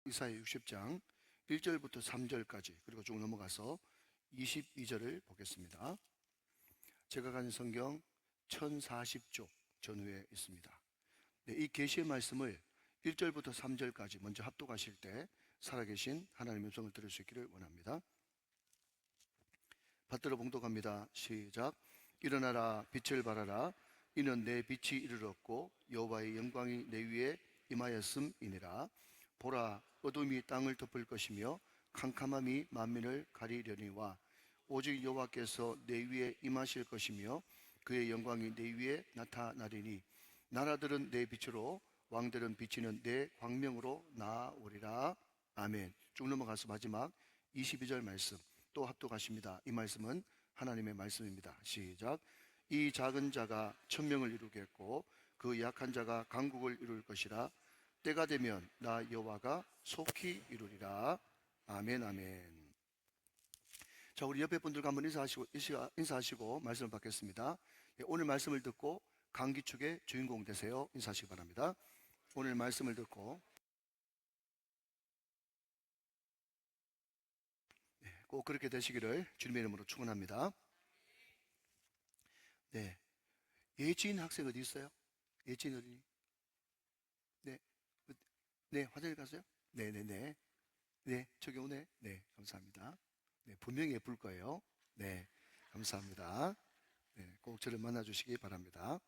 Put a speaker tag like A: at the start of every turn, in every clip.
A: 이사야 60장 1절부터 3절까지 그리고 쭉 넘어가서 22절을 보겠습니다. 제가 가진 성경 1040쪽 전후에 있습니다. 이 계시의 말씀을 1절부터 3절까지 먼저 합독하실 때 살아계신 하나님의 음성을 들을 수 있기를 원합니다. 받들어 봉독합니다. 시작. 일어나라, 빛을 발하라. 이는 내 빛이 이르렀고 여호와의 영광이 내 위에 임하였음이니라. 보라, 어둠이 땅을 덮을 것이며 캄캄함이 만민을 가리려니와 오직 여호와께서 내 위에 임하실 것이며 그의 영광이 내 위에 나타나리니 나라들은 내 빛으로 왕들은 비치는 내 광명으로 나아오리라. 아멘. 쭉 넘어가서 마지막 22절 말씀 또 합독하십니다. 이 말씀은 하나님의 말씀입니다. 시작. 이 작은 자가 천명을 이루겠고 그 약한 자가 강국을 이룰 것이라. 때가 되면 나 여호와가 속히 이루리라. 아멘. 아멘. 자, 우리 옆에 분들과 한번 인사하시고 말씀을 받겠습니다. 오늘 말씀을 듣고 강기축의 주인공 되세요. 인사하시기 바랍니다. 오늘 말씀을 듣고 꼭 그렇게 되시기를 주님의 이름으로 축원합니다. 네, 예진 학생 어디 있어요? 예진 어린이? 네, 화장실 갔어요? 네네네. 네, 저기 오네. 네, 감사합니다. 네, 분명히 예쁠 거예요. 네, 감사합니다. 네, 꼭 저를 만나주시기 바랍니다.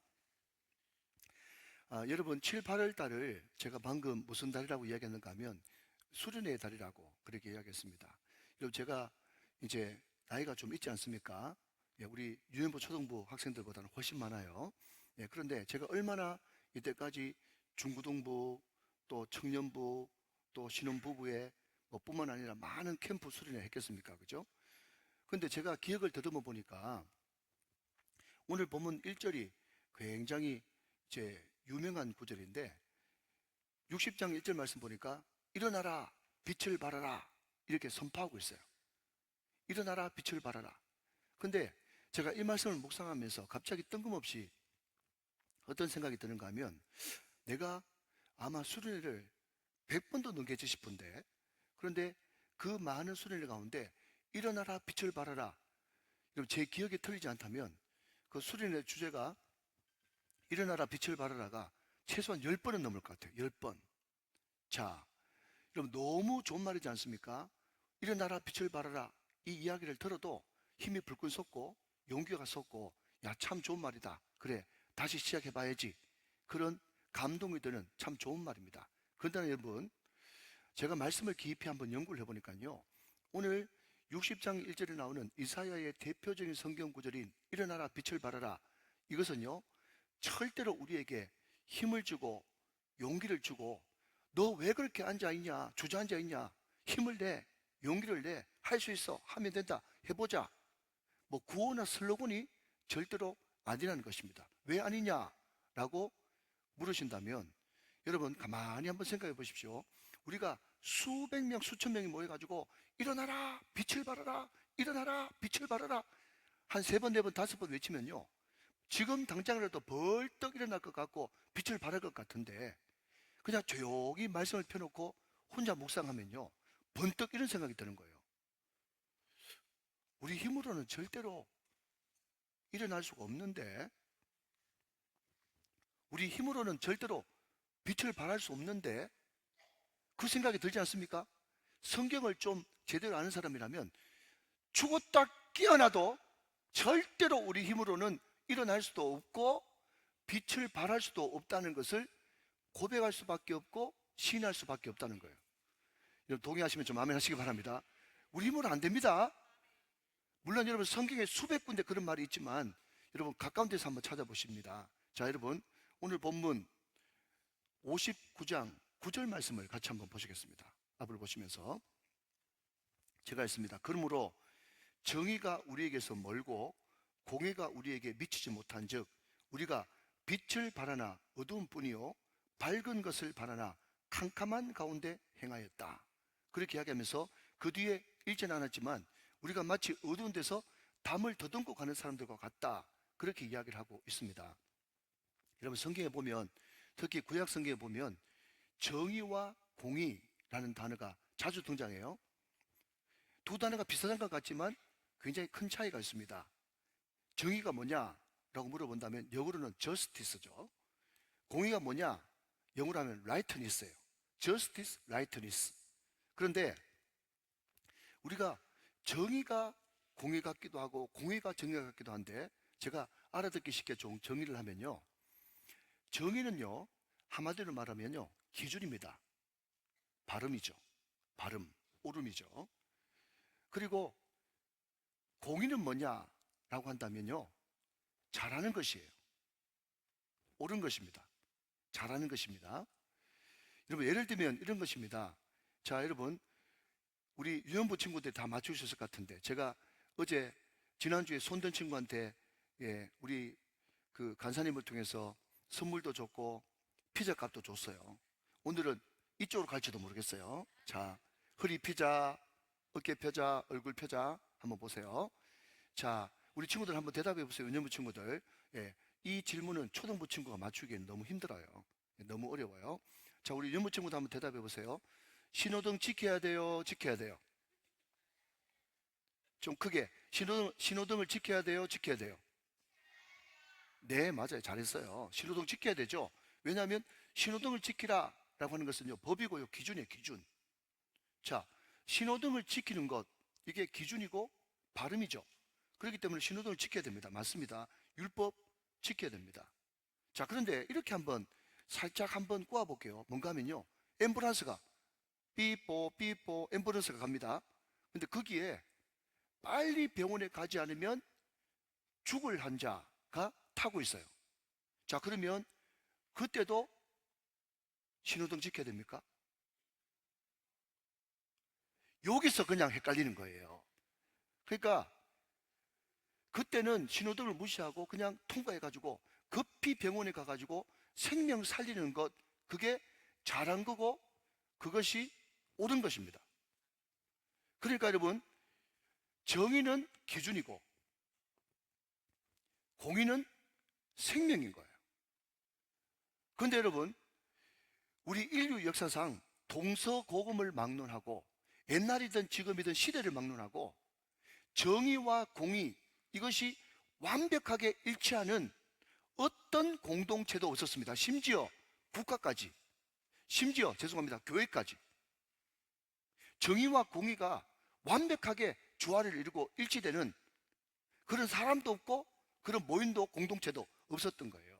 A: 여러분, 7, 8월 달을 제가 방금 무슨 달이라고 이야기했는가 하면 수련의 달이라고 그렇게 이야기했습니다. 여러분, 제가 이제 나이가 좀 있지 않습니까? 예, 우리 유년부 초등부 학생들보다는 훨씬 많아요. 예, 그런데 제가 얼마나 이때까지 중고등부 또 청년부 또 신혼부부의 뿐만 아니라 많은 캠프 수련회 했겠습니까? 그죠? 근데 제가 기억을 더듬어 보니까 오늘 본문 1절이 굉장히 이제 유명한 구절인데 60장 1절 말씀 보니까 일어나라, 빛을 발하라 이렇게 선포하고 있어요. 일어나라, 빛을 발하라. 근데 제가 이 말씀을 묵상하면서 갑자기 뜬금없이 어떤 생각이 드는가 하면 내가 아마 수련회를 100번도 넘겠지 싶은데 그런데 그 많은 수련회 가운데 일어나라, 빛을 발하라. 여러분, 제 기억이 틀리지 않다면 그 수련회 주제가 일어나라, 빛을 발하라가 최소한 10번은 넘을 것 같아요. 10번. 자, 여러분, 너무 좋은 말이지 않습니까? 일어나라, 빛을 발하라. 이 이야기를 들어도 힘이 불끈 솟고 용기가 솟고 야, 참 좋은 말이다. 그래, 다시 시작해봐야지. 그런 감동이 드는 참 좋은 말입니다. 그런데 여러분, 제가 말씀을 깊이 한번 연구를 해보니까요, 오늘 60장 1절에 나오는 이사야의 대표적인 성경 구절인 일어나라, 빛을 발하라. 이것은요, 절대로 우리에게 힘을 주고 용기를 주고 너 왜 그렇게 앉아있냐, 주저앉아있냐, 힘을 내, 용기를 내, 할 수 있어, 하면 된다, 해보자, 뭐 구호나 슬로건이 절대로 아니라는 것입니다. 왜 아니냐 라고 물으신다면 여러분 가만히 한번 생각해 보십시오. 우리가 수백 명 수천 명이 모여가지고 일어나라, 빛을 발하라, 일어나라, 빛을 발하라 한 3번, 4번, 5번 외치면요, 지금 당장이라도 벌떡 일어날 것 같고 빛을 발할 것 같은데 그냥 조용히 말씀을 펴놓고 혼자 묵상하면요, 번뜩 이런 생각이 드는 거예요. 우리 힘으로는 절대로 일어날 수가 없는데, 우리 힘으로는 절대로 빛을 발할 수 없는데, 그 생각이 들지 않습니까? 성경을 좀 제대로 아는 사람이라면 죽었다 깨어나도 절대로 우리 힘으로는 일어날 수도 없고 빛을 발할 수도 없다는 것을 고백할 수밖에 없고 시인할 수밖에 없다는 거예요. 여러분 동의하시면 좀 아멘 하시기 바랍니다. 우리 힘으로 안 됩니다. 물론 여러분 성경에 수백 군데 그런 말이 있지만 여러분 가까운 데서 한번 찾아보십니다. 자, 여러분 오늘 본문 59장 9절 말씀을 같이 한번 보시겠습니다. 앞을 보시면서 제가 했습니다. 그러므로 정의가 우리에게서 멀고 공의가 우리에게 미치지 못한 즉 우리가 빛을 바라나 어두운 뿐이요 밝은 것을 바라나 캄캄한 가운데 행하였다. 그렇게 이야기하면서 그 뒤에 읽지는 않았지만 우리가 마치 어두운 데서 담을 더듬고 가는 사람들과 같다. 그렇게 이야기를 하고 있습니다. 여러분 성경에 보면, 특히 구약 성경에 보면 정의와 공의, 라는 단어가 자주 등장해요. 두 단어가 비슷한 것 같지만 굉장히 큰 차이가 있습니다. 정의가 뭐냐라고 물어본다면 영어로는 justice죠. 공의가 뭐냐? 영어로 하면 rightness예요. justice, rightness. 그런데 우리가 정의가 공의 같기도 하고 공의가 정의 같기도 한데, 제가 알아듣기 쉽게 좀 정의를 하면요, 정의는요 한마디로 말하면요 기준입니다. 발음이죠. 발음, 옳음이죠. 그리고 공의는 뭐냐라고 한다면요, 잘하는 것이에요. 옳은 것입니다. 잘하는 것입니다. 여러분, 예를 들면 이런 것입니다. 자, 여러분, 우리 유년부 친구들이 다 맞추셨을 것 같은데, 제가 어제 지난주에 손든 친구한테 우리 그 간사님을 통해서 선물도 줬고 피자 값도 줬어요. 오늘은 이쪽으로 갈지도 모르겠어요. 자, 허리 피자, 어깨 펴자, 얼굴 펴자 한번 보세요. 자, 우리 친구들 한번 대답해 보세요. 유년부 친구들. 이 질문은 초등부 친구가 맞추기에는 너무 힘들어요. 너무 어려워요. 자, 우리 유년부 친구도 한번 대답해 보세요. 신호등 지켜야 돼요, 지켜야 돼요? 좀 크게. 신호등을 지켜야 돼요, 지켜야 돼요? 네, 맞아요. 잘했어요. 신호등 지켜야 되죠. 왜냐하면 신호등을 지키라 라고 하는 것은요 법이고요, 기준이에요, 기준. 자, 신호등을 지키는 것, 이게 기준이고 발음이죠. 그렇기 때문에 신호등을 지켜야 됩니다. 맞습니다. 율법 지켜야 됩니다. 자, 그런데 이렇게 한번 살짝 한번 꼬아 볼게요. 뭔가 하면요, 앰뷸런스가 삐뽀 삐뽀 앰뷸런스가 갑니다. 근데 거기에 빨리 병원에 가지 않으면 죽을 환자가 타고 있어요. 자, 그러면 그때도 신호등 지켜야 됩니까? 여기서 그냥 헷갈리는 거예요. 그러니까 그때는 신호등을 무시하고 그냥 통과해가지고 급히 병원에 가가지고 생명 살리는 것, 그게 잘한 거고 그것이 옳은 것입니다. 그러니까 여러분, 정의는 기준이고 공의는 생명인 거예요. 그런데 여러분, 우리 인류 역사상 동서고금을 막론하고 옛날이든 지금이든 시대를 막론하고 정의와 공의, 이것이 완벽하게 일치하는 어떤 공동체도 없었습니다. 심지어 국가까지, 심지어 죄송합니다, 교회까지 정의와 공의가 완벽하게 조화를 이루고 일치되는 그런 사람도 없고 그런 모임도 공동체도 없었던 거예요.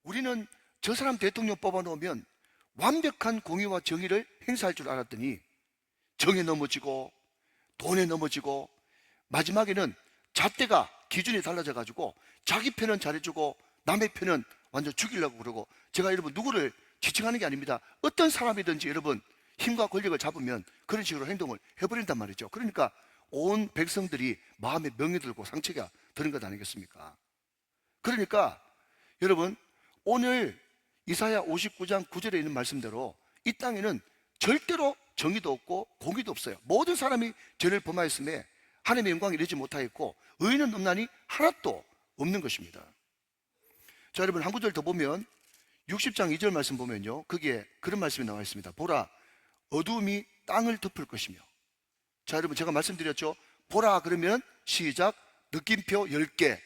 A: 우리는 저 사람 대통령 뽑아놓으면 완벽한 공의와 정의를 행사할 줄 알았더니 정에 넘어지고 돈에 넘어지고 마지막에는 잣대가 기준이 달라져 가지고 자기 편은 잘해주고 남의 편은 완전 죽이려고 그러고, 제가 여러분 누구를 지칭하는 게 아닙니다. 어떤 사람이든지 여러분 힘과 권력을 잡으면 그런 식으로 행동을 해버린단 말이죠. 그러니까 온 백성들이 마음에 명이 들고 상처가 드는 것 아니겠습니까? 그러니까 여러분, 오늘 이사야 59장 9절에 있는 말씀대로 이 땅에는 절대로 정의도 없고 공의도 없어요. 모든 사람이 죄를 범하였음에 하나님의 영광을 이루지 못하였고 의인은 없나니 하나도 없는 것입니다. 자, 여러분, 한 구절 더 보면 60장 2절 말씀 보면요, 거기에 그런 말씀이 나와 있습니다. 보라, 어두움이 땅을 덮을 것이며. 자, 여러분, 제가 말씀드렸죠. 보라 그러면 시작, 느낌표 10개.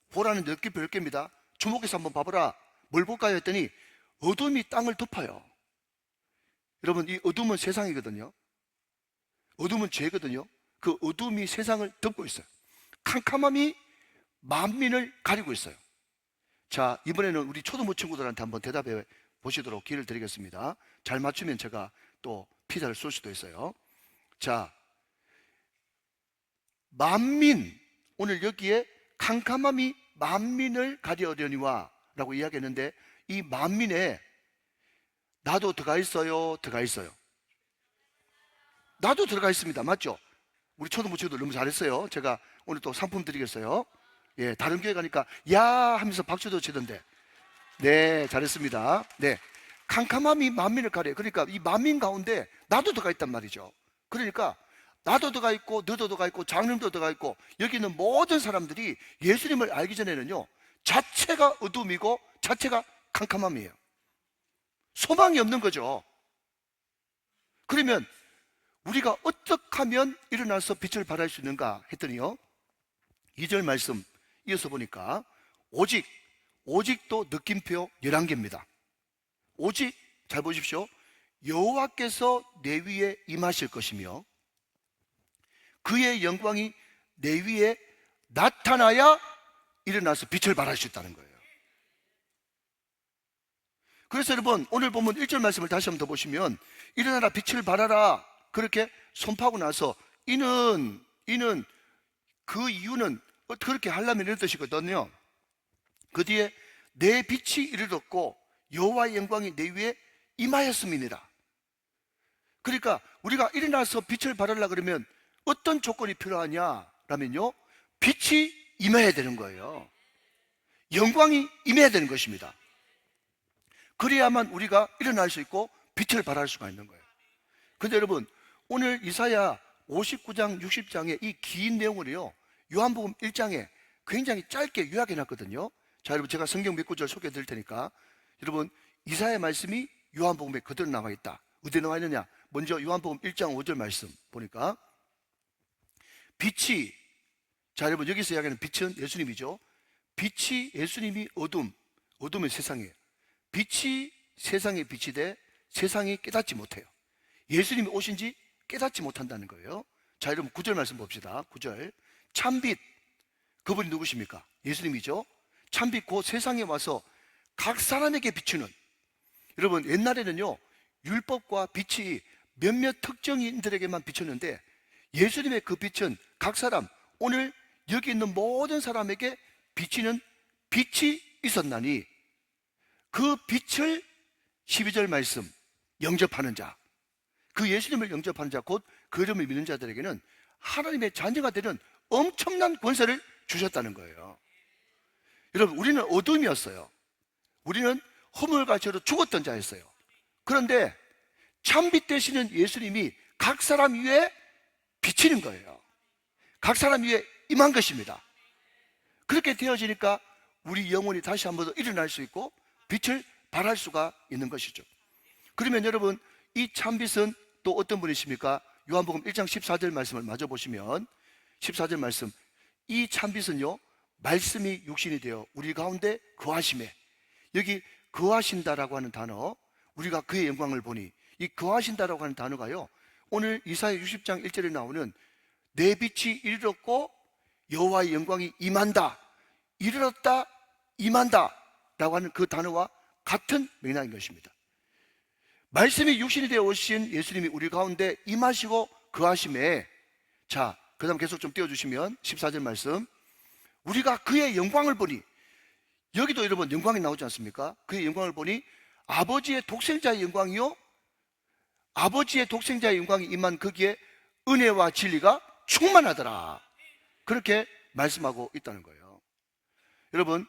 A: 보라는 느낌표 10개입니다. 주목해서 한번 봐보라. 뭘 볼까요 했더니 어둠이 땅을 덮어요. 여러분, 이 어둠은 세상이거든요. 어둠은 죄거든요. 그 어둠이 세상을 덮고 있어요. 캄캄함이 만민을 가리고 있어요. 자, 이번에는 우리 초등부 친구들한테 한번 대답해 보시도록 기회를 드리겠습니다. 잘 맞추면 제가 또 피자를 쏠 수도 있어요. 자, 만민, 오늘 여기에 캄캄함이 만민을 가려려니와 라고 이야기했는데, 이 만민에 나도 들어가 있어요, 들어가 있어요? 나도 들어가 있습니다. 맞죠? 우리 초등부 친구들 너무 잘했어요. 제가 오늘 또 상품 드리겠어요. 예, 다른 교회 가니까 야 하면서 박수도 치던데. 네, 잘했습니다. 네, 캄캄함이 만민을 가려요. 그러니까 이 만민 가운데 나도 들어가 있단 말이죠. 그러니까 나도 들어가 있고 너도 들어가 있고 장님도 들어가 있고 여기 있는 모든 사람들이 예수님을 알기 전에는요 자체가 어둠이고 자체가 캄캄함이에요. 소망이 없는 거죠. 그러면 우리가 어떻게 하면 일어나서 빛을 발할 수 있는가 했더니요, 2절 말씀 이어서 보니까 오직도 느낌표 11개입니다. 오직, 잘 보십시오. 여호와께서 내 위에 임하실 것이며 그의 영광이 내 위에 나타나야 일어나서 빛을 발할 수 있다는 거예요. 그래서 여러분, 오늘 본문 1절 말씀을 다시 한번 더 보시면, 일어나라 빛을 발하라 그렇게 선포하고 나서 이는 그 이유는 그렇게 하려면 이런 뜻이거든요. 그 뒤에 내 빛이 이르렀고 여호와의 영광이 내 위에 임하였음이니라. 그러니까 우리가 일어나서 빛을 발하려 그러면 어떤 조건이 필요하냐라면요, 빛이 임해야 되는 거예요. 영광이 임해야 되는 것입니다. 그래야만 우리가 일어날 수 있고 빛을 발할 수가 있는 거예요. 근데 여러분, 오늘 이사야 59장 60장의 이 긴 내용을요, 요한복음 1장에 굉장히 짧게 요약해 놨거든요. 자, 여러분, 제가 성경 몇 구절 소개해 드릴 테니까, 여러분, 이사야 말씀이 요한복음에 그대로 나와 있다. 어디에 나와 있느냐? 먼저 요한복음 1장 5절 말씀 보니까, 빛이, 자, 여러분, 여기서 이야기하는 빛은 예수님이죠. 빛이, 예수님이 어둠은 세상이에요. 빛이 세상에 빛이 돼 세상이 깨닫지 못해요. 예수님이 오신지 깨닫지 못한다는 거예요. 자, 여러분, 9절 말씀 봅시다. 9절. 참빛, 그분이 누구십니까? 예수님이죠. 참빛, 곧 세상에 와서 각 사람에게 비추는. 여러분, 옛날에는요, 율법과 빛이 몇몇 특정인들에게만 비쳤는데, 예수님의 그 빛은 각 사람, 오늘 여기 있는 모든 사람에게 비치는 빛이 있었나니, 그 빛을 12절 말씀, 영접하는 자, 그 예수님을 영접하는 자, 곧 그 이름을 믿는 자들에게는 하나님의 자녀가 되는 엄청난 권세를 주셨다는 거예요. 여러분, 우리는 어둠이었어요. 우리는 허물과 죄로 죽었던 자였어요. 그런데 참빛 되시는 예수님이 각 사람 위에 비치는 거예요. 각 사람 위에 임한 것입니다. 그렇게 되어지니까 우리 영혼이 다시 한번 더 일어날 수 있고 빛을 발할 수가 있는 것이죠. 그러면 여러분, 이 참빛은 또 어떤 분이십니까? 요한복음 1장 14절 말씀을 마저 보시면, 14절 말씀, 이 참빛은요, 말씀이 육신이 되어 우리 가운데 거하심에, 여기 거하신다라고 하는 단어, 우리가 그의 영광을 보니, 이 거하신다라고 하는 단어가요, 오늘 이사야 60장 1절에 나오는 내 빛이 이르렀고 여호와의 영광이 임한다, 이르렀다, 임한다 라고 하는 그 단어와 같은 맥락인 것입니다. 말씀이 육신이 되어 오신 예수님이 우리 가운데 임하시고 거하심에, 자, 그 다음 계속 좀 띄워주시면 14절 말씀, 우리가 그의 영광을 보니, 여기도 여러분 영광이 나오지 않습니까? 그의 영광을 보니 아버지의 독생자의 영광이요, 아버지의 독생자의 영광이 임한 거기에 은혜와 진리가 충만하더라, 그렇게 말씀하고 있다는 거예요. 여러분,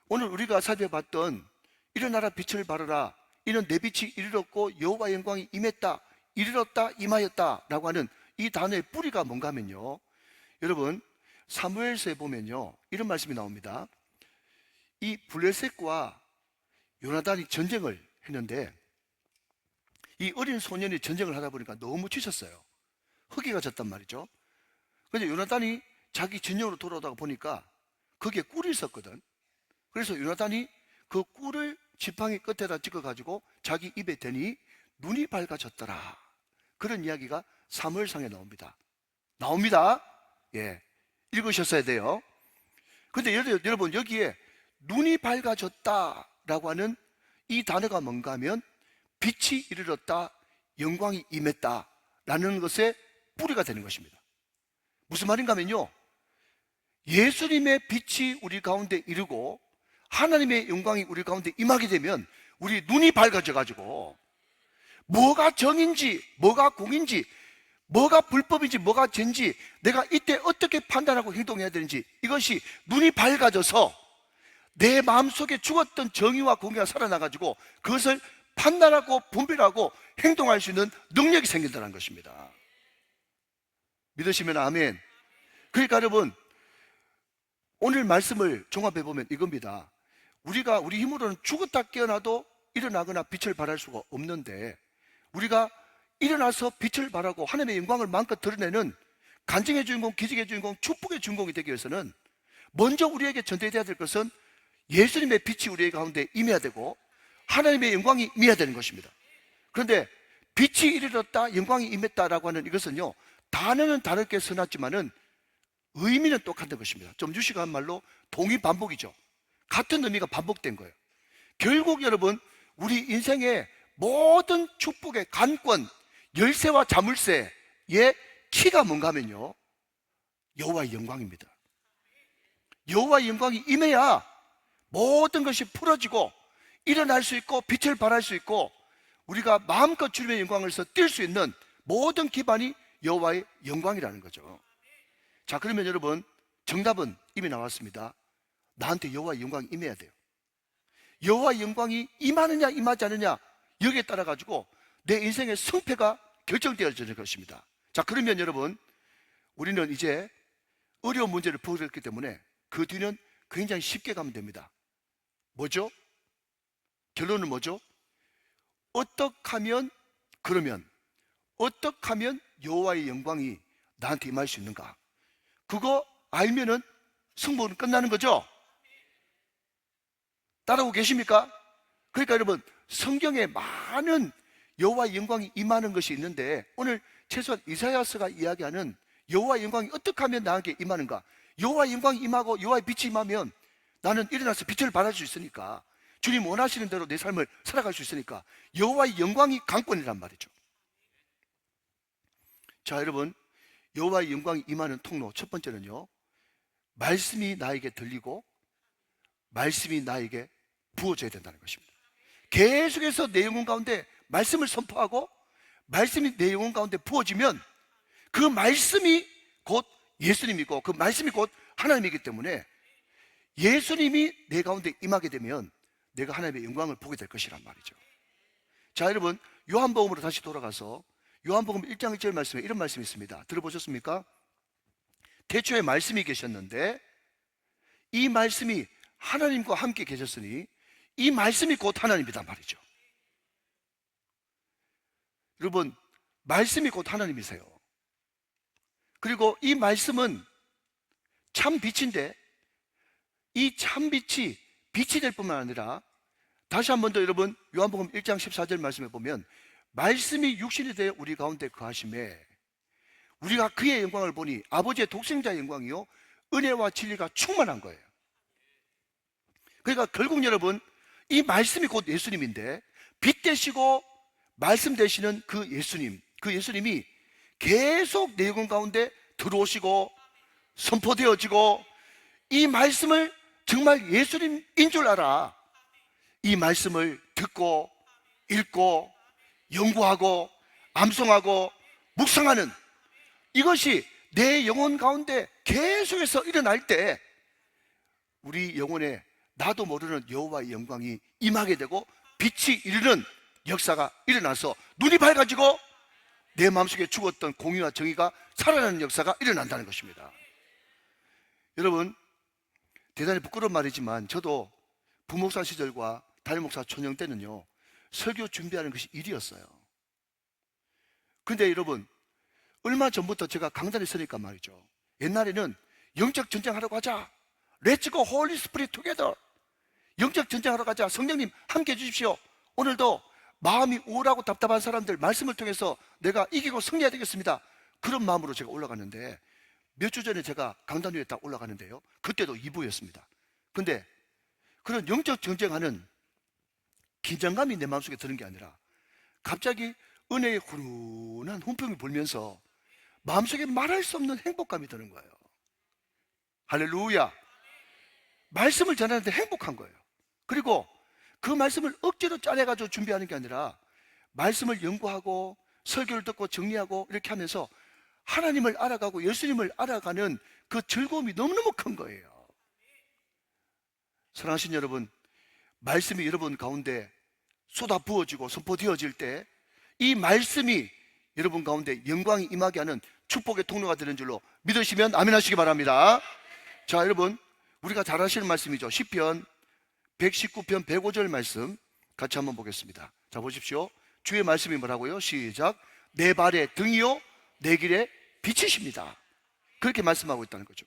A: 오늘 우리가 살펴봤던 일어나라 빛을 발하라, 이는 내 빛이 이르렀고 여호와의 영광이 임했다, 이르렀다, 임하였다 라고 하는 이 단어의 뿌리가 뭔가 하면요, 여러분, 사무엘서에 보면요, 이런 말씀이 나옵니다. 이 블레셋과 요나단이 전쟁을 했는데, 이 어린 소년이 전쟁을 하다 보니까 너무 지쳤어요. 허기가 졌단 말이죠. 그런데 요나단이 자기 진영으로 돌아오다가 보니까 거기에 꿀이 있었거든. 그래서 요나단이 그 꿀을 지팡이 끝에다 찍어가지고 자기 입에 대니 눈이 밝아졌더라, 그런 이야기가 사무엘상에 나옵니다. 예, 읽으셨어야 돼요. 근데 여러분, 여기에 눈이 밝아졌다라고 하는 이 단어가 뭔가 하면 빛이 이르렀다, 영광이 임했다 라는 것의 뿌리가 되는 것입니다. 무슨 말인가 하면요, 예수님의 빛이 우리 가운데 이르고 하나님의 영광이 우리 가운데 임하게 되면 우리 눈이 밝아져 가지고 뭐가 정인지, 뭐가 공인지, 뭐가 불법인지, 뭐가 죄인지, 내가 이때 어떻게 판단하고 행동해야 되는지, 이것이 눈이 밝아져서 내 마음속에 죽었던 정의와 공의가 살아나가지고 그것을 판단하고 분별하고 행동할 수 있는 능력이 생긴다는 것입니다. 믿으시면 아멘. 그러니까 여러분, 오늘 말씀을 종합해 보면 이겁니다. 우리가 우리 힘으로는 죽었다 깨어나도 일어나거나 빛을 발할 수가 없는데, 우리가 일어나서 빛을 발하고 하나님의 영광을 마음껏 드러내는 간증의 주인공, 기적의 주인공, 축복의 주인공이 되기 위해서는 먼저 우리에게 전달돼야 될 것은 예수님의 빛이 우리 가운데 임해야 되고 하나님의 영광이 임해야 되는 것입니다. 그런데 빛이 이르렀다, 영광이 임했다라고 하는 이것은요, 단어는 다르게 써놨지만은 의미는 똑같은 것입니다. 좀 유식한 말로 동의 반복이죠. 같은 의미가 반복된 거예요. 결국 여러분, 우리 인생의 모든 축복의 관건, 열쇠와 자물쇠의 키가 뭔가 하면요, 여호와의 영광입니다. 여호와의 영광이 임해야 모든 것이 풀어지고 일어날 수 있고 빛을 발할 수 있고 우리가 마음껏 주님의 영광을 서 뛸 수 있는 모든 기반이 여호와의 영광이라는 거죠. 자, 그러면 여러분, 정답은 이미 나왔습니다. 나한테 여호와의 영광이 임해야 돼요. 여호와의 영광이 임하느냐 임하지 않느냐, 여기에 따라 가지고 내 인생의 승패가 결정되어지는 것입니다. 자, 그러면 여러분, 우리는 이제 어려운 문제를 풀었기 때문에 그 뒤는 굉장히 쉽게 가면 됩니다. 뭐죠? 결론은 뭐죠? 어떻게 하면, 그러면 어떻게 하면 여호와의 영광이 나한테 임할 수 있는가? 그거 알면은 승부는 끝나는 거죠? 따라오고 계십니까? 그러니까 여러분, 성경에 많은 여호와의 영광이 임하는 것이 있는데 오늘 최소한 이사야서가 이야기하는 여호와의 영광이 어떻게 하면 나에게 임하는가? 여호와의 영광이 임하고 여호와의 빛이 임하면 나는 일어나서 빛을 발할 수 있으니까, 주님 원하시는 대로 내 삶을 살아갈 수 있으니까 여호와의 영광이 강권이란 말이죠. 자, 여러분, 여호와의 영광이 임하는 통로 첫 번째는요, 말씀이 나에게 들리고 말씀이 나에게 부어져야 된다는 것입니다. 계속해서 내 영혼 가운데 말씀을 선포하고 말씀이 내 영혼 가운데 부어지면 그 말씀이 곧 예수님이고 그 말씀이 곧 하나님이기 때문에 예수님이 내 가운데 임하게 되면 내가 하나님의 영광을 보게 될 것이란 말이죠. 자, 여러분, 요한복음으로 다시 돌아가서 요한복음 1장 1절 말씀에 이런 말씀이 있습니다. 들어보셨습니까? 태초에 말씀이 계셨는데 이 말씀이 하나님과 함께 계셨으니 이 말씀이 곧 하나님이란 말이죠. 여러분, 말씀이 곧 하나님이세요. 그리고 이 말씀은 참 빛인데 이 참 빛이 빛이 될 뿐만 아니라, 다시 한 번 더 여러분, 요한복음 1장 14절 말씀에 보면 말씀이 육신이 되어 우리 가운데 거하심에 우리가 그의 영광을 보니 아버지의 독생자의 영광이요 은혜와 진리가 충만한 거예요. 그러니까 결국 여러분, 이 말씀이 곧 예수님인데 빛 되시고 말씀 되시는 그 예수님, 그 예수님이 계속 내 영혼 가운데 들어오시고 선포되어지고 이 말씀을 정말 예수님인 줄 알아. 이 말씀을 듣고 읽고 연구하고 암송하고 묵상하는 이것이 내 영혼 가운데 계속해서 일어날 때 우리 영혼에 나도 모르는 여호와의 영광이 임하게 되고 빛이 이르는 역사가 일어나서 눈이 밝아지고 내 마음속에 죽었던 공의와 정의가 살아나는 역사가 일어난다는 것입니다. 여러분, 대단히 부끄러운 말이지만 저도 부목사 시절과 담임목사 초년 때는요, 설교 준비하는 것이 일이었어요. 그런데 여러분, 얼마 전부터 제가 강단에 서니까 말이죠, 옛날에는 영적 전쟁하러 가자, Let's go Holy Spirit together, 영적 전쟁하러 가자, 성령님 함께 해주십시오, 오늘도 마음이 우울하고 답답한 사람들 말씀을 통해서 내가 이기고 승리해야 되겠습니다, 그런 마음으로 제가 올라갔는데 몇 주 전에 제가 강단 위에 딱 올라가는데요, 그때도 2부였습니다. 근데 그런 영적 전쟁하는 긴장감이 내 마음속에 드는 게 아니라 갑자기 은혜의 훈훈한 훈풍이 불면서 마음속에 말할 수 없는 행복감이 드는 거예요. 할렐루야. 말씀을 전하는데 행복한 거예요. 그리고 그 말씀을 억지로 짜내가지고 준비하는 게 아니라 말씀을 연구하고 설교를 듣고 정리하고 이렇게 하면서 하나님을 알아가고 예수님을 알아가는 그 즐거움이 너무너무 큰 거예요. 사랑하신 여러분, 말씀이 여러분 가운데 쏟아 부어지고 선포되어질 때 이 말씀이 여러분 가운데 영광이 임하게 하는 축복의 통로가 되는 줄로 믿으시면 아멘 하시기 바랍니다. 자, 여러분, 우리가 잘 아시는 말씀이죠. 시편 119편 105절 말씀 같이 한번 보겠습니다. 자, 보십시오. 주의 말씀이 뭐라고요? 시작. 내 발의 등이요 내 길의 빛이십니다. 그렇게 말씀하고 있다는 거죠.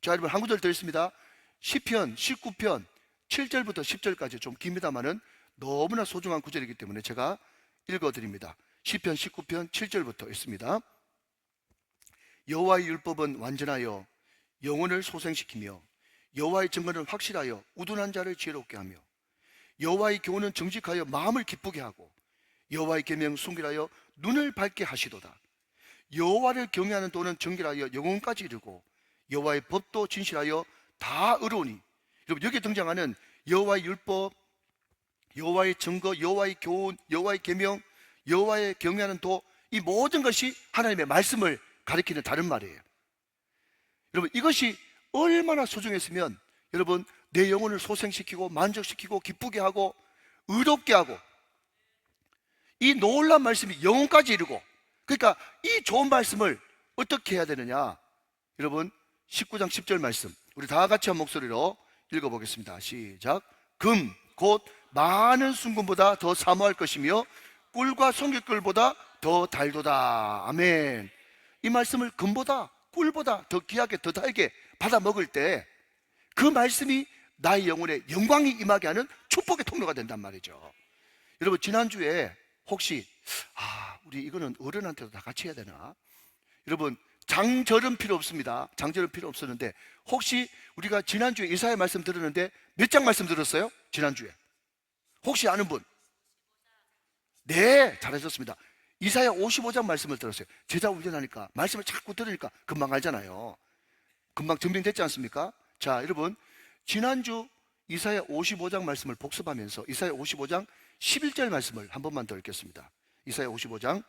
A: 자, 여러분 한 구절 더 있습니다. 시편 19편 7절부터 10절까지 좀 깁니다만은 너무나 소중한 구절이기 때문에 제가 읽어드립니다. 시편 19편 7절부터 있습니다. 여호와의 율법은 완전하여 영혼을 소생시키며 여호와의 증거는 확실하여 우둔한 자를 지혜롭게 하며 여호와의 교훈은 정직하여 마음을 기쁘게 하고 여호와의 계명 순결하여 눈을 밝게 하시도다. 여호와를 경외하는 도는 정결하여 영혼까지 이르고 여호와의 법도 진실하여 다 의로우니. 여러분 여기에 등장하는 여호와의 율법, 여호와의 증거, 여호와의 교훈, 여호와의 계명, 여호와의 경외하는 도, 이 모든 것이 하나님의 말씀을 가리키는 다른 말이에요. 여러분 이것이 얼마나 소중했으면 여러분 내 영혼을 소생시키고 만족시키고 기쁘게 하고 의롭게 하고 이 놀라운 말씀이 영혼까지 이루고, 그러니까 이 좋은 말씀을 어떻게 해야 되느냐. 여러분 19장 10절 말씀 우리 다 같이 한 목소리로 읽어보겠습니다. 시작. 금 곧 많은 순금보다 더 사모할 것이며 꿀과 송깃꿀보다 더 달도다. 아멘. 이 말씀을 금보다 꿀보다 더 귀하게 더 달게 받아 먹을 때 그 말씀이 나의 영혼에 영광이 임하게 하는 축복의 통로가 된단 말이죠. 여러분 지난주에 혹시 우리 이거는 어른한테도 다 같이 해야 되나? 여러분 장절은 필요 없습니다. 장절은 필요 없었는데 혹시 우리가 지난주에 이사야 말씀 들었는데 몇 장 말씀 들었어요? 지난주에 혹시 아는 분? 네, 잘하셨습니다. 이사야 55장 말씀을 들었어요. 제자 훈련하니까 말씀을 자꾸 들으니까 금방 알잖아요. 금방 증명됐지 않습니까? 자, 여러분 지난주 이사야 55장 말씀을 복습하면서 이사야 55장 11절 말씀을 한 번만 더 읽겠습니다. 이사야 55장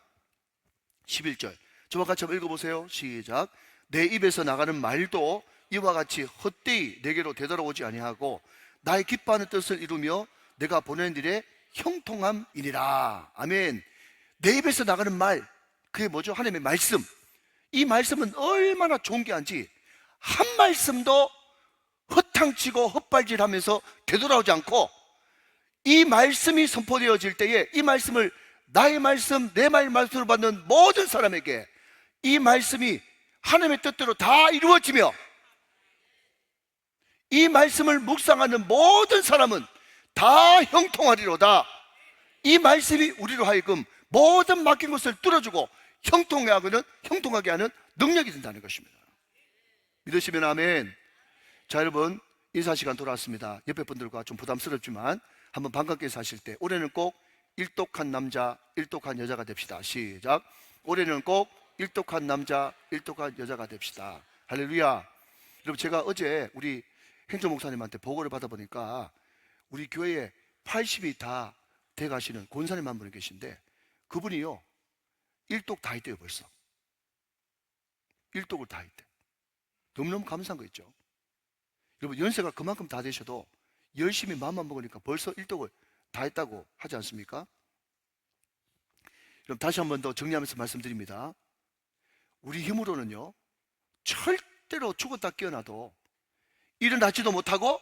A: 11절 저와 같이 한번 읽어보세요. 시작. 내 입에서 나가는 말도 이와 같이 헛되이 내게로 되돌아오지 아니하고 나의 기뻐하는 뜻을 이루며 내가 보낸 일에 형통함이니라. 아멘. 내 입에서 나가는 말, 그게 뭐죠? 하나님의 말씀. 이 말씀은 얼마나 존귀한지 한 말씀도 허탕치고 헛발질하면서 되돌아오지 않고 이 말씀이 선포되어질 때에 이 말씀을 나의 말씀, 내 말씀으로 받는 모든 사람에게 이 말씀이 하나님의 뜻대로 다 이루어지며 이 말씀을 묵상하는 모든 사람은 다 형통하리로다. 이 말씀이 우리로 하여금 모든 막힌 것을 뚫어주고 형통하게 하는 능력이 된다는 것입니다. 믿으시면 아멘. 자, 여러분 인사 시간 돌아왔습니다. 옆에 분들과 좀 부담스럽지만 한번 반갑게 사실 때 올해는 꼭 일독한 남자, 일독한 여자가 됩시다. 시작. 올해는 꼭 일독한 남자, 일독한 여자가 됩시다. 할렐루야. 여러분 제가 어제 우리 행정 목사님한테 보고를 받아보니까 우리 교회에 80이 다 돼가시는 권사님 한 분이 계신데 그분이요 일독 다 했대요. 벌써 일독을 다 했대. 너무너무 감사한 거 있죠. 여러분 연세가 그만큼 다 되셔도 열심히 마음만 먹으니까 벌써 일독을 다 했다고 하지 않습니까? 그럼 다시 한 번 더 정리하면서 말씀드립니다. 우리 힘으로는요 절대로 죽었다 깨어나도 일어나지도 못하고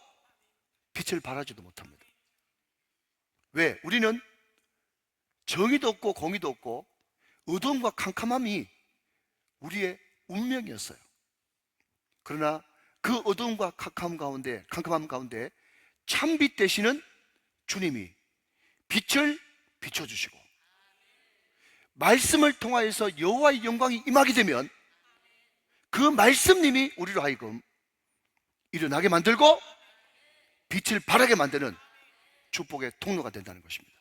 A: 빛을 발하지도 못합니다. 왜? 우리는 정의도 없고 공의도 없고 어두움과 캄캄함이 우리의 운명이었어요. 그러나 그 어두움과 캄캄함 가운데 참빛 되시는 주님이 빛을 비춰주시고 말씀을 통하여서 여호와의 영광이 임하게 되면 그 말씀님이 우리로 하여금 일어나게 만들고 빛을 발하게 만드는 축복의 통로가 된다는 것입니다.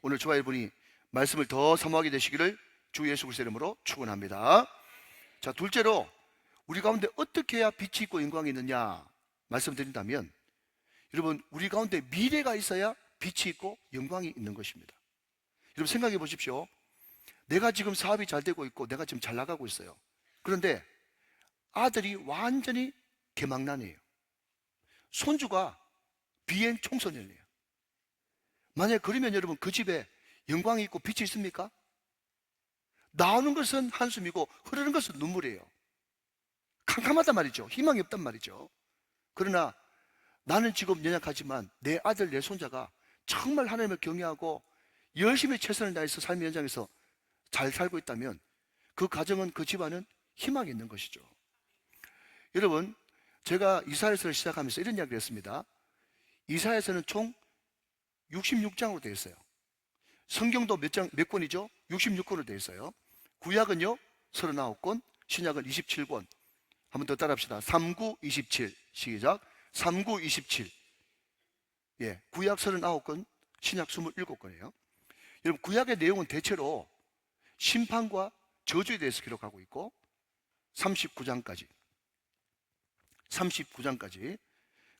A: 오늘 저와 여러분이 말씀을 더 사모하게 되시기를 주 예수 그리스도의 이름으로 축원합니다. 자, 둘째로 우리 가운데 어떻게 해야 빛이 있고 영광이 있느냐 말씀드린다면 여러분 우리 가운데 미래가 있어야 빛이 있고 영광이 있는 것입니다. 여러분 생각해 보십시오. 내가 지금 사업이 잘 되고 있고 내가 지금 잘 나가고 있어요. 그런데 아들이 완전히 개망난이에요. 손주가 비행 청소년이에요. 만약 그러면 여러분 그 집에 영광이 있고 빛이 있습니까? 나오는 것은 한숨이고 흐르는 것은 눈물이에요. 캄캄하단 말이죠. 희망이 없단 말이죠. 그러나 나는 지금 연약하지만 내 아들 내 손자가 정말 하나님을 경외하고 열심히 최선을 다해서 삶의 현장에서 잘 살고 있다면 그 가정은, 그 집안은 희망이 있는 것이죠. 여러분, 제가 이사야서를 시작하면서 이런 이야기를 했습니다. 이사야서는 총 66장으로 되어 있어요. 성경도 몇 권이죠? 66권으로 되어 있어요. 구약은요 39권, 신약은 27권. 한번 더 따라합시다. 39, 27. 시작. 39, 27. 예, 구약 39권, 신약 27권이에요. 여러분, 구약의 내용은 대체로 심판과 저주에 대해서 기록하고 있고 39장까지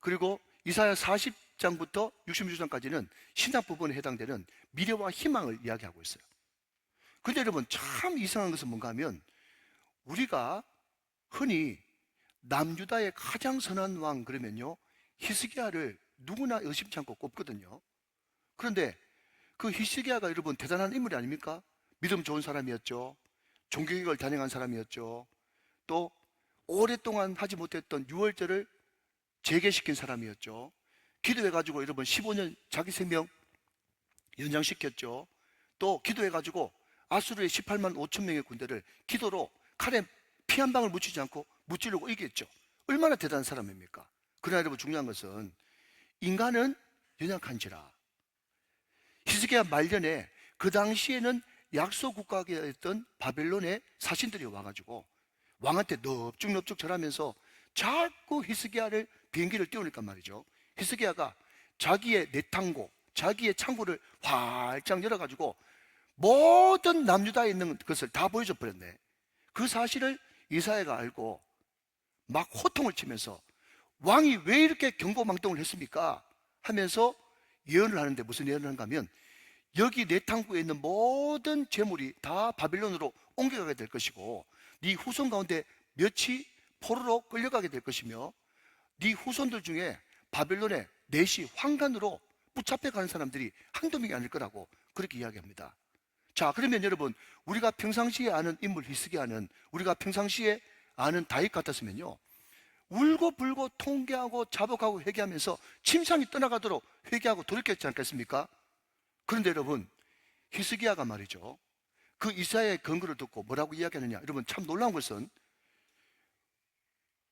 A: 그리고 이사야 40장부터 66장까지는 신약 부분에 해당되는 미래와 희망을 이야기하고 있어요. 근데 여러분, 참 이상한 것은 뭔가 하면 우리가 흔히 남유다의 가장 선한 왕 그러면요 히스기야를 누구나 의심치 않고 꼽거든요. 그런데 그 히스기야가 여러분 대단한 인물이 아닙니까? 믿음 좋은 사람이었죠. 종교개혁을 단행한 사람이었죠. 또 오랫동안 하지 못했던 유월절을 재개시킨 사람이었죠. 기도해가지고 여러분 15년 자기 생명 연장시켰죠. 또 기도해가지고 아수르의 18만 5천 명의 군대를 기도로 칼에 피 한 방울 묻히지 않고 무찌르고 이겼죠. 얼마나 대단한 사람입니까? 그러나 여러분, 중요한 것은 인간은 연약한지라. 히스기야 말년에 그 당시에는 약소 국가였던 바벨론의 사신들이 와가지고 왕한테 넙죽넙죽 절하면서 자꾸 히스기야를 비행기를 띄우니까 말이죠. 히스기야가 자기의 내탕고, 자기의 창고를 활짝 열어가지고 모든 남유다에 있는 것을 다 보여줘 버렸네. 그 사실을 이사야가 알고 막 호통을 치면서 왕이 왜 이렇게 경고망동을 했습니까? 하면서 예언을 하는데, 무슨 예언을 하는가 하면 여기 내 탕구에 있는 모든 재물이 다 바빌론으로 옮겨가게 될 것이고 네 후손 가운데 몇이 포로로 끌려가게 될 것이며 네 후손들 중에 바빌론의 내시 황간으로 붙잡혀가는 사람들이 한두 명이 아닐 거라고 그렇게 이야기합니다. 자, 그러면 여러분, 우리가 평상시에 아는 인물 히스기야는 우리가 평상시에 아는 다윗 같았으면요 울고불고 통계하고 자복하고 회개하면서 침상이 떠나가도록 회개하고 돌이켰지 않겠습니까? 그런데 여러분, 히스기야가 말이죠, 그 이사야의 근거를 듣고 뭐라고 이야기하느냐. 여러분, 참 놀라운 것은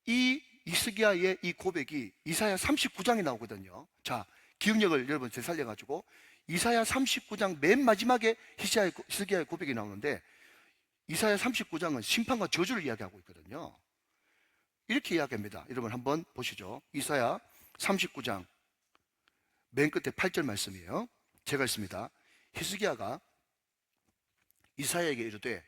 A: 이 히스기야의 이 고백이 이사야 39장에 나오거든요. 자, 기억력을 여러분 되살려가지고 이사야 39장 맨 마지막에 히스기야의 고백이 나오는데 이사야 39장은 심판과 저주를 이야기하고 있거든요. 이렇게 이야기합니다. 여러분 한번 보시죠. 이사야 39장 맨 끝에 8절 말씀이에요. 제가 읽습니다. 히스기야가 이사야에게 이르되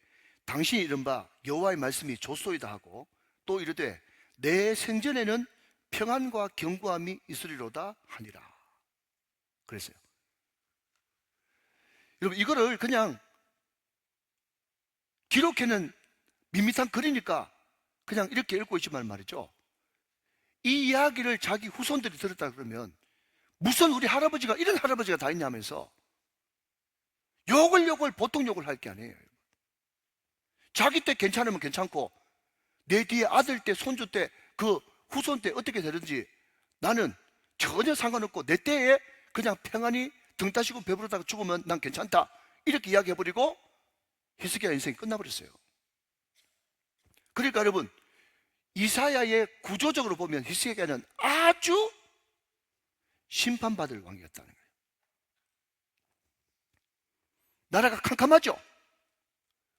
A: 당신이 이른바 여호와의 말씀이 좋소이다 하고 또 이르되 내 생전에는 평안과 견고함이 있으리로다 하니라 그랬어요. 여러분, 이거를 그냥 기록해는 밋밋한 글이니까 그냥 이렇게 읽고 있지만 말이죠, 이 이야기를 자기 후손들이 들었다 그러면 무슨 우리 할아버지가 이런 할아버지가 다 있냐면서 욕을 보통 욕을 할 게 아니에요. 자기 때 괜찮으면 괜찮고 내 뒤에 아들 때 손주 때 그 후손 때 어떻게 되든지 나는 전혀 상관없고 내 때에 그냥 평안히 등 따시고 배부르다가 죽으면 난 괜찮다 이렇게 이야기해버리고 히스기야 인생이 끝나버렸어요. 그러니까 여러분, 이사야의 구조적으로 보면 히스기야는 아주 심판받을 왕이었다는 거예요. 나라가 캄캄하죠.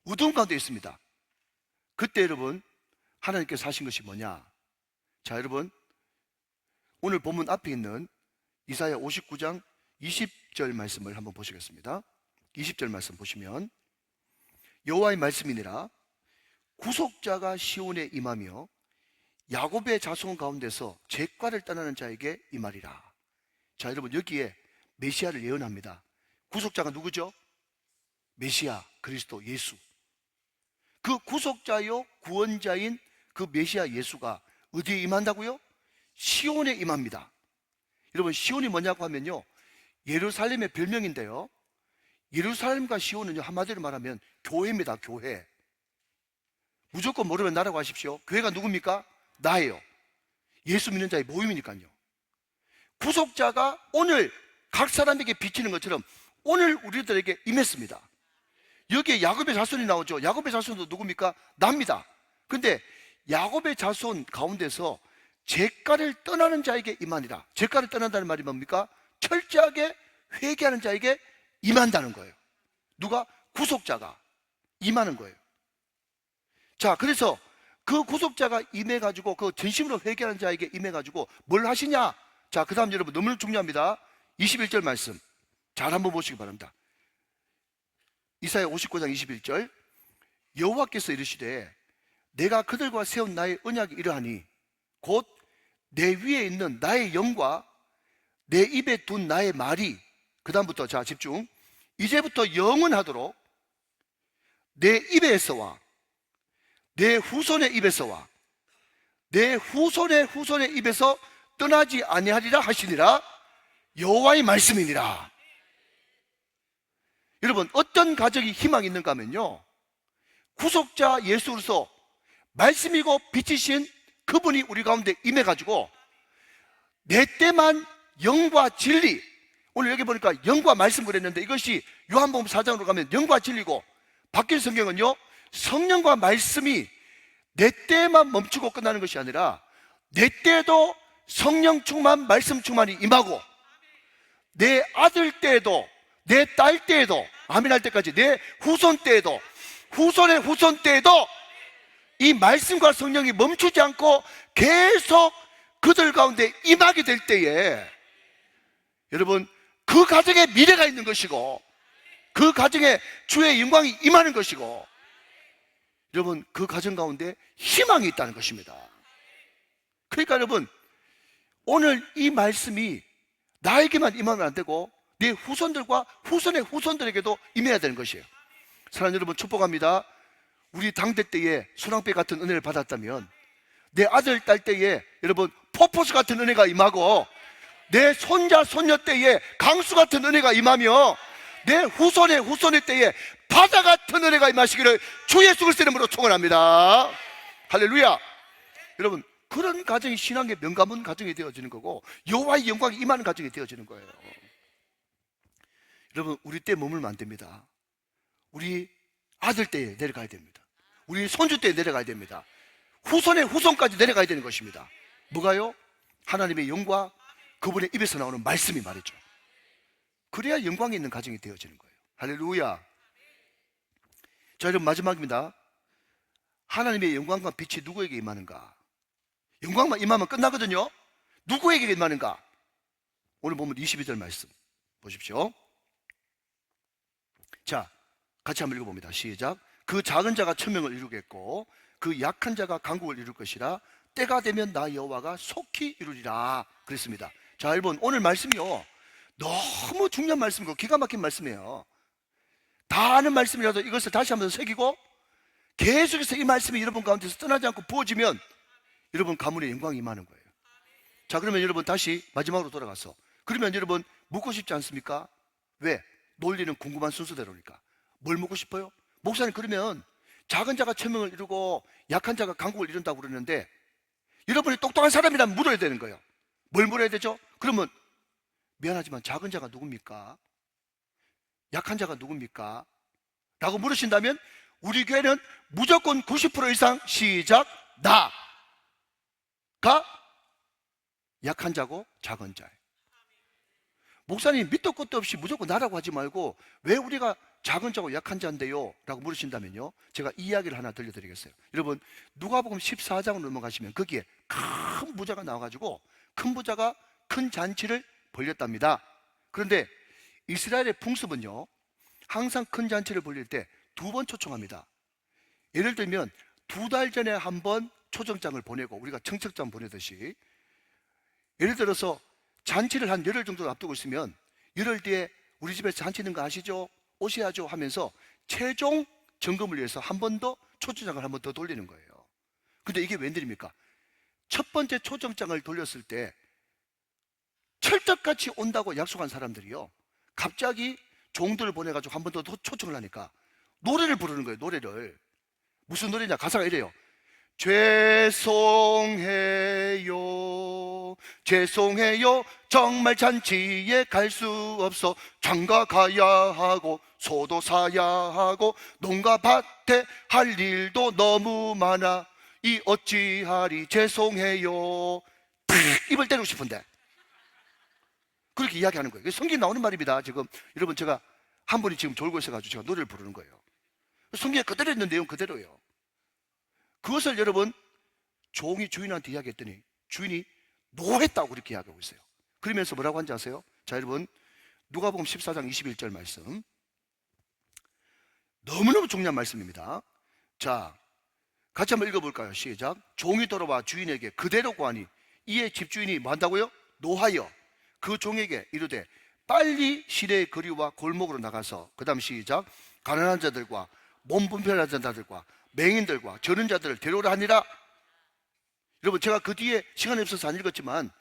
A: 어두운 가운데 있습니다. 그때 여러분, 하나님께서 하신 것이 뭐냐? 자, 여러분, 오늘 본문 앞에 있는 이사야 59장 20절 말씀을 한번 보시겠습니다. 20절 말씀 보시면 여호와의 말씀이니라 구속자가 시온에 임하며 야곱의 자손 가운데서 죄과를 떠나는 자에게 임하리라. 자, 여러분, 여기에 메시아를 예언합니다. 구속자가 누구죠? 메시아 그리스도 예수. 그 구속자요 구원자인 그 메시아 예수가 어디에 임한다고요? 시온에 임합니다. 여러분, 시온이 뭐냐고 하면요 예루살렘의 별명인데요, 예루살렘과 시온은요 한마디로 말하면 교회입니다. 교회. 무조건 모르면 나라고 하십시오. 교회가 누굽니까? 나예요. 예수 믿는 자의 모임이니까요. 구속자가 오늘 각 사람에게 비치는 것처럼 오늘 우리들에게 임했습니다. 여기에 야곱의 자손이 나오죠. 야곱의 자손도 누굽니까? 납니다. 근데 야곱의 자손 가운데서 제가를 떠나는 자에게 임하니라. 제가를 떠난다는 말이 뭡니까? 철저하게 회개하는 자에게 임한다는 거예요. 누가? 구속자가 임하는 거예요. 자, 그래서 그 구속자가 임해가지고, 그 전심으로 회개하는 자에게 임해가지고 뭘 하시냐? 자, 그 다음 여러분 너무 중요합니다. 21절 말씀 잘 한번 보시기 바랍니다. 이사야 59장 21절. 여호와께서 이르시되 내가 그들과 세운 나의 언약이 이러하니 곧 내 위에 있는 나의 영과 내 입에 둔 나의 말이, 그 다음부터 자 집중, 이제부터 영원하도록 내 입에서와 내 후손의 입에서와 내 후손의 후손의 입에서 떠나지 아니하리라 하시니라. 여호와의 말씀이니라. 여러분, 어떤 가정이 희망이 있는가 하면요, 구속자 예수 그리스도 말씀이고 빛이신 그분이 우리 가운데 임해가지고 내 때만 영과 진리, 오늘 여기 보니까 영과 말씀 그랬는데 이것이 요한복음 4장으로 가면 영과 진리고, 바뀐 성경은요 성령과 말씀이 내 때만 멈추고 끝나는 것이 아니라 내 때도 성령 충만 말씀 충만이 임하고, 내 아들 때에도 내 딸 때에도 아멘 할 때까지, 내 후손 때에도 후손의 후손 때에도 이 말씀과 성령이 멈추지 않고 계속 그들 가운데 임하게 될 때에 여러분, 그 가정에 미래가 있는 것이고 그 가정에 주의 영광이 임하는 것이고, 여러분 그 가정 가운데 희망이 있다는 것입니다. 그러니까 여러분, 오늘 이 말씀이 나에게만 임하면 안 되고 내 후손들과 후손의 후손들에게도 임해야 되는 것이에요. 사랑하는 여러분, 축복합니다. 우리 당대 때에 소랑배 같은 은혜를 받았다면 내 아들 딸 때에 여러분 포포스 같은 은혜가 임하고, 내 손자 손녀 때에 강수 같은 은혜가 임하며, 내 후손의 후손의 때에 바다 같은 은혜가 임하시기를 주 예수 그리스도의 이름으로 축원합니다. 할렐루야. 여러분, 그런 가정이 신앙의 명감은 가정이 되어지는 거고 여호와의 영광이 임하는 가정이 되어지는 거예요. 여러분, 우리 때 머물면 안 됩니다. 우리 아들 때에 내려가야 됩니다. 우리 손주 때에 내려가야 됩니다. 후손의 후손까지 내려가야 되는 것입니다. 뭐가요? 하나님의 영과 그분의 입에서 나오는 말씀이 말이죠. 그래야 영광이 있는 가정이 되어지는 거예요. 할렐루야. 자, 여러분 마지막입니다. 하나님의 영광과 빛이 누구에게 임하는가? 영광만 임하면 끝나거든요. 누구에게 임하는가? 오늘 보면 22절 말씀 보십시오. 자, 같이 한번 읽어봅니다. 시작. 그 작은 자가 천명을 이루겠고 그 약한 자가 강국을 이룰 것이라. 때가 되면 나 여호와가 속히 이루리라 그랬습니다. 자, 여러분 오늘 말씀이요 너무 중요한 말씀이고 기가 막힌 말씀이에요. 다 아는 말씀이라도 이것을 다시 한번 새기고 계속해서 이 말씀이 여러분 가운데서 떠나지 않고 부어지면 여러분 가문의 영광이 임하는 거예요. 자, 그러면 여러분 다시 마지막으로 돌아가서, 그러면 여러분 묻고 싶지 않습니까? 왜? 논리는 궁금한 순서대로니까. 뭘 묻고 싶어요? 목사님, 그러면 작은 자가 천명을 이루고 약한 자가 강국을 이룬다고 그러는데 여러분이 똑똑한 사람이라면 물어야 되는 거예요. 뭘 물어야 되죠? 그러면 미안하지만 작은 자가 누굽니까? 약한 자가 누굽니까? 라고 물으신다면 우리 교회는 무조건 90% 이상 시작 나가 약한 자고 작은 자예요. 목사님, 밑도 끝도 없이 무조건 나라고 하지 말고 왜 우리가 작은 자고 약한 자인데요? 라고 물으신다면요, 제가 이 이야기를 하나 들려드리겠어요. 여러분, 누가복음 14장으로 넘어가시면 거기에 큰 부자가 나와가지고 큰 부자가 큰 잔치를 벌렸답니다. 그런데 이스라엘의 풍습은요, 항상 큰 잔치를 벌릴 때 2번 초청합니다. 예를 들면 2달 전에 한 번 초청장을 보내고, 우리가 청첩장 보내듯이, 예를 들어서 잔치를 한 열흘 정도 앞두고 있으면 열흘 뒤에 우리 집에 잔치 있는 거 아시죠? 오셔야죠 하면서 최종 점검을 위해서 한 번 더 초청장을 한 번 더 돌리는 거예요. 근데 이게 웬일입니까? 첫 번째 초청장을 돌렸을 때 철떡같이 온다고 약속한 사람들이요, 갑자기 종들을 보내가지고 한 번 더 초청을 하니까 노래를 부르는 거예요. 노래를. 무슨 노래냐? 가사가 이래요. 죄송해요, 죄송해요. 정말 잔치에 갈 수 없어. 장가 가야 하고 소도 사야 하고 농가 밭에 할 일도 너무 많아. 이 어찌하리 죄송해요. 입을 때리고 싶은데 그렇게 이야기하는 거예요. 성경에 나오는 말입니다. 지금 여러분, 제가 한 분이 지금 졸고 있어가지고 제가 노래를 부르는 거예요. 성경에 그대로 있는 내용 그대로예요. 그것을 여러분, 종이 주인한테 이야기했더니 주인이 노했다고 그렇게 이야기하고 있어요. 그러면서 뭐라고 한지 아세요? 자, 여러분, 누가복음 14장 21절 말씀, 너무너무 중요한 말씀입니다. 자, 같이 한번 읽어볼까요? 시작. 종이 돌아와 주인에게 그대로 구하니 이에 집주인이 뭐 한다고요? 노하여 그 종에게 이르되 빨리 시내의 거리와 골목으로 나가서, 그 다음 시작, 가난한 자들과 몸 불편한 자들과 맹인들과 저는 자들을 데려오라 하니라. 여러분, 제가 그 뒤에 시간이 없어서 안 읽었지만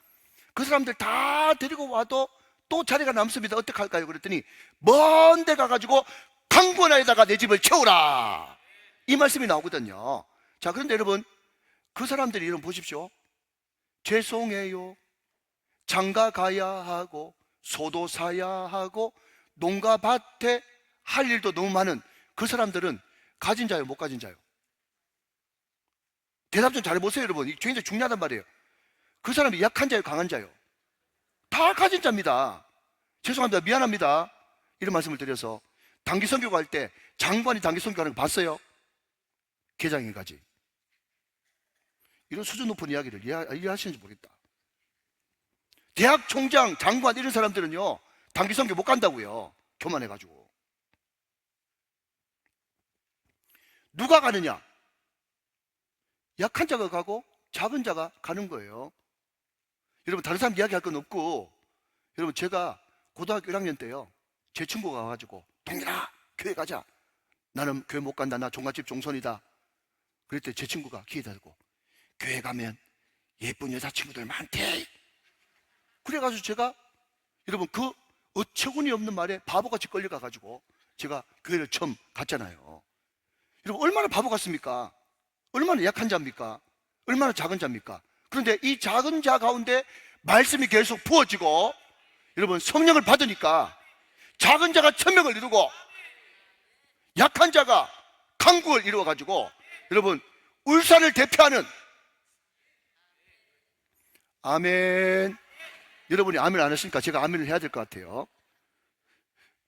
A: 그 사람들 다 데리고 와도 또 자리가 남습니다. 어떻게 할까요? 그랬더니 먼 데 가가지고 강권에다가 내 집을 채우라, 이 말씀이 나오거든요. 자, 그런데 여러분, 그 사람들이 여러분 보십시오. 죄송해요, 장가 가야 하고 소도 사야 하고 농가 밭에 할 일도 너무 많은 그 사람들은 가진 자요, 못 가진 자요? 대답 좀 잘해보세요. 여러분, 이게 굉장히 중요하단 말이에요. 그 사람이 약한 자요, 강한 자요? 다 가진 자입니다. 죄송합니다, 미안합니다, 이런 말씀을 드려서 단기 선교 갈 때 장관이 단기 선교하는 거 봤어요? 계장인까지. 이런 수준 높은 이야기를 이해하시는지 모르겠다. 대학 총장, 장관 이런 사람들은요 단기 선교 못 간다고요. 교만해가지고. 누가 가느냐? 약한 자가 가고 작은 자가 가는 거예요. 여러분, 다른 사람 이야기할 건 없고, 여러분, 제가 고등학교 1학년 때요 제 친구가 와가지고 동민아 교회 가자, 나는 교회 못 간다, 나 종갓집 종손이다. 그랬더니 제 친구가 기회다 대고 교회 가면 예쁜 여자친구들 많대. 그래가지고 제가, 여러분, 그 어처구니 없는 말에 바보같이 끌려가가지고 제가 교회를 처음 갔잖아요. 여러분, 얼마나 바보 같습니까? 얼마나 약한 자입니까? 얼마나 작은 자입니까? 그런데 이 작은 자 가운데 말씀이 계속 부어지고 여러분, 성령을 받으니까 작은 자가 천명을 이루고 약한 자가 강국을 이루어가지고 여러분, 울산을 대표하는, 아멘. 여러분이 아멘 안 했으니까 제가 아멘을 해야 될 것 같아요.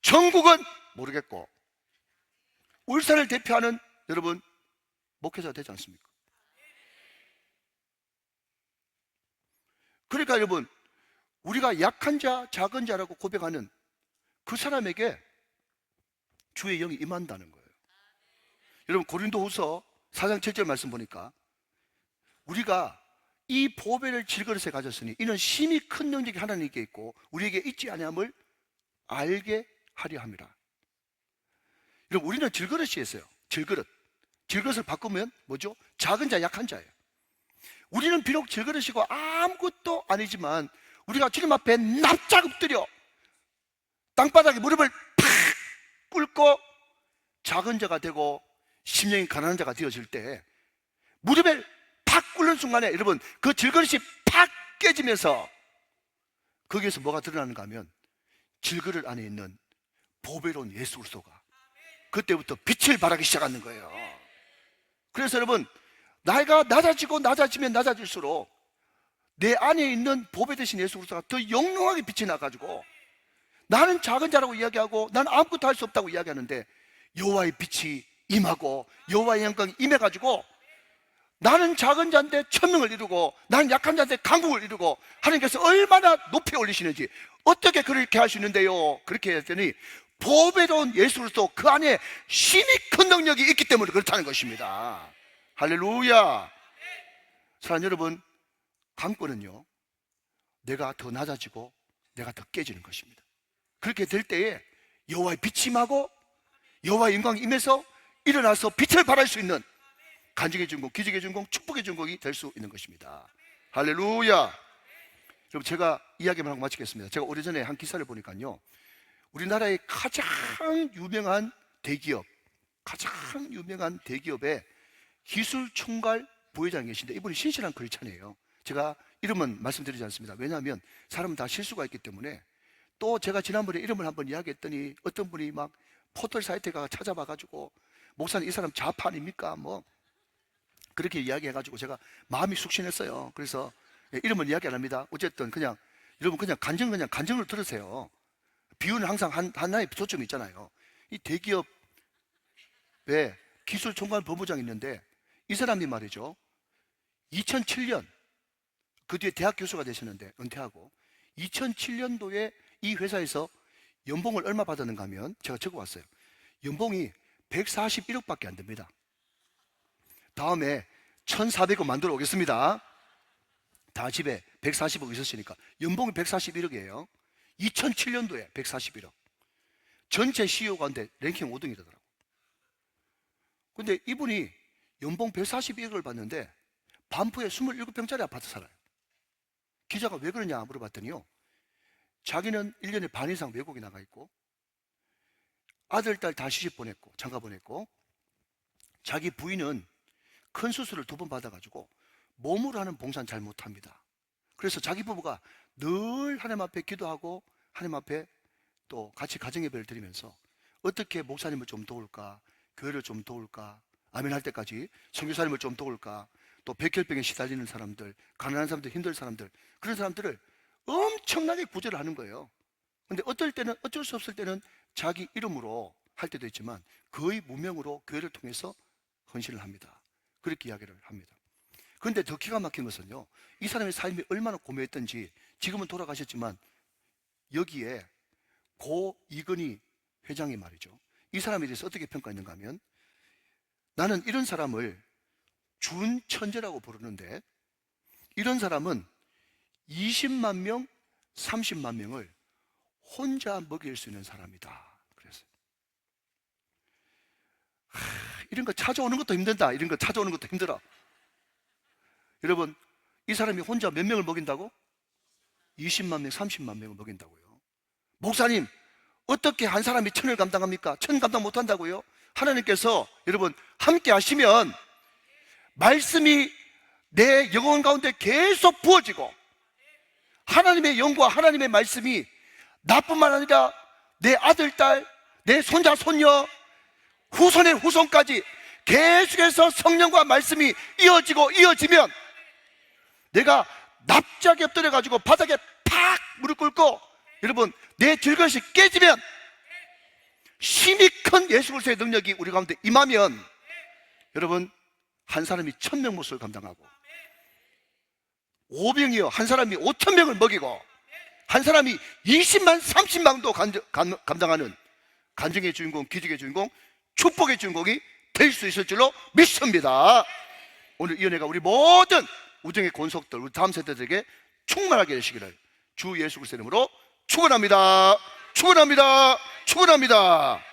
A: 전국은 모르겠고 울산을 대표하는 여러분 목회자가 되지 않습니까? 그러니까 여러분, 우리가 약한 자, 작은 자라고 고백하는 그 사람에게 주의 영이 임한다는 거예요. 여러분, 고린도후서 4장 7절 말씀 보니까 우리가 이 보배를 질그릇에 가졌으니 이는 심히 큰 능력이 하나님께 있고 우리에게 있지 아니함을 알게 하려 함이라. 여러분, 우리는 질그릇이 있어요. 질그릇을 바꾸면 뭐죠? 작은 자, 약한 자예요. 우리는 비록 질그릇이고 아무것도 아니지만 우리가 주님 앞에 납작 엎드려 땅바닥에 무릎을 팍 꿇고 작은 자가 되고 심령이 가난한 자가 되어질 때 무릎에 팍 꿇는 순간에 여러분, 그 질그릇이 팍 깨지면서 거기에서 뭐가 드러나는가 하면 질그릇 안에 있는 보배로운 예수 그리스도가 그때부터 빛을 발하기 시작하는 거예요. 그래서 여러분, 나이가 낮아지면 낮아질수록 내 안에 있는 보배 되신 예수 그리스도가 더 영롱하게 빛이 나가지고 나는 작은 자라고 이야기하고 나는 아무것도 할 수 없다고 이야기하는데 여호와의 빛이 임하고 여호와의 영광이 임해가지고 나는 작은 자인데 천명을 이루고 나는 약한 자인데 강국을 이루고 하나님께서 얼마나 높이 올리시는지, 어떻게 그렇게 할 수 있는데요? 그렇게 했더니 보배로운 예수 그리스도 그 안에 심히 큰 능력이 있기 때문에 그렇다는 것입니다. 할렐루야. 사랑하는 여러분, 강권은요 내가 더 낮아지고 내가 더 깨지는 것입니다. 그렇게 될 때에 여호와의 빛이 임하고 여호와의 영광이 임해서 일어나서 빛을 발할 수 있는 간증의 주인공, 기적의 주인공, 축복의 주인공이 될 수 있는 것입니다. 할렐루야. 여러분, 제가 이야기만 하고 마치겠습니다. 제가 오래전에 한 기사를 보니까요 우리나라의 가장 유명한 대기업의 기술 총괄 부회장이 계신데 이분이 신실한 크리스찬이에요. 제가 이름은 말씀드리지 않습니다. 왜냐하면 사람은 다 실수가 있기 때문에. 또 제가 지난번에 이름을 한번 이야기했더니 어떤 분이 막 포털 사이트에 가 찾아봐가지고 목사님 이 사람 좌파 아닙니까? 뭐 그렇게 이야기해가지고 제가 마음이 숙신했어요. 그래서 이름은 이야기 안 합니다. 어쨌든 그냥 여러분 그냥 간증으로 들으세요. 비유는 항상 하나의 초점이 있잖아요. 이 대기업에 기술총괄 본부장이 있는데 이 사람이 말이죠, 2007년 그 뒤에 대학 교수가 되셨는데 은퇴하고 2007년도에 이 회사에서 연봉을 얼마 받았는가 하면 제가 적어왔어요. 연봉이 141억밖에 안 됩니다. 다음에 1,400억 만들어 오겠습니다. 다 집에 140억 있었으니까 연봉이 141억이에요 2007년도에 141억. 전체 CEO 가운데 랭킹 5등이더라고요. 근데 이분이 연봉 142억을 받는데 반포에 27평짜리 아파트 살아요. 기자가 왜 그러냐 물어봤더니요, 자기는 1년에 반 이상 외국에 나가 있고 아들, 딸 다 시집 보냈고 장가 보냈고 자기 부인은 큰 수술을 2번 받아가지고 몸으로 하는 봉사는 잘 못합니다. 그래서 자기 부부가 늘 하나님 앞에 기도하고 하나님 앞에 또 같이 가정예배를 드리면서 어떻게 목사님을 좀 도울까, 교회를 좀 도울까, 아멘 할 때까지 선교사님을 좀 도울까, 또 백혈병에 시달리는 사람들, 가난한 사람들, 힘든 사람들, 그런 사람들을 엄청나게 구제를 하는 거예요. 근데 어떨 때는 어쩔 수 없을 때는 자기 이름으로 할 때도 있지만 거의 무명으로 교회를 통해서 헌신을 합니다. 그렇게 이야기를 합니다. 그런데 더 기가 막힌 것은요, 이 사람의 삶이 얼마나 고매했던지 지금은 돌아가셨지만 여기에 고 이건희 회장이 말이죠, 이 사람에 대해서 어떻게 평가했는가 하면, 나는 이런 사람을 준천재라고 부르는데 이런 사람은 20만 명, 30만 명을 혼자 먹일 수 있는 사람이다. 그래서 이런 거 찾아오는 것도 힘든다. 이런 거 찾아오는 것도 힘들어. 여러분, 이 사람이 혼자 몇 명을 먹인다고? 20만 명, 30만 명을 먹인다고요. 목사님, 어떻게 한 사람이 1000을 감당합니까? 1000 감당 못한다고요? 하나님께서 여러분 함께 하시면 말씀이 내 영혼 가운데 계속 부어지고 하나님의 영과 하나님의 말씀이 나뿐만 아니라 내 아들, 딸, 내 손자, 손녀, 후손의 후손까지 계속해서 성령과 말씀이 이어지면 내가 납작에 엎드려가지고 바닥에 팍 무릎 꿇고 여러분 내 질것이 깨지면 힘이 큰 예수 그리스도의 능력이 우리 가운데 임하면 여러분 한 사람이 1000명 못을 감당하고 5병이요 한 사람이 5000명을 먹이고 한 사람이 20만 30만도 감당하는 간증의 주인공, 기적의 주인공, 축복의 주인공이 될 수 있을 줄로 믿습니다. 오늘 이 은혜가 우리 모든 우정의 권속들, 우리 다음 세대들에게 충만하게 되시기를 주 예수 그리스도의 이름으로 축원합니다. 축원합니다. 축원합니다.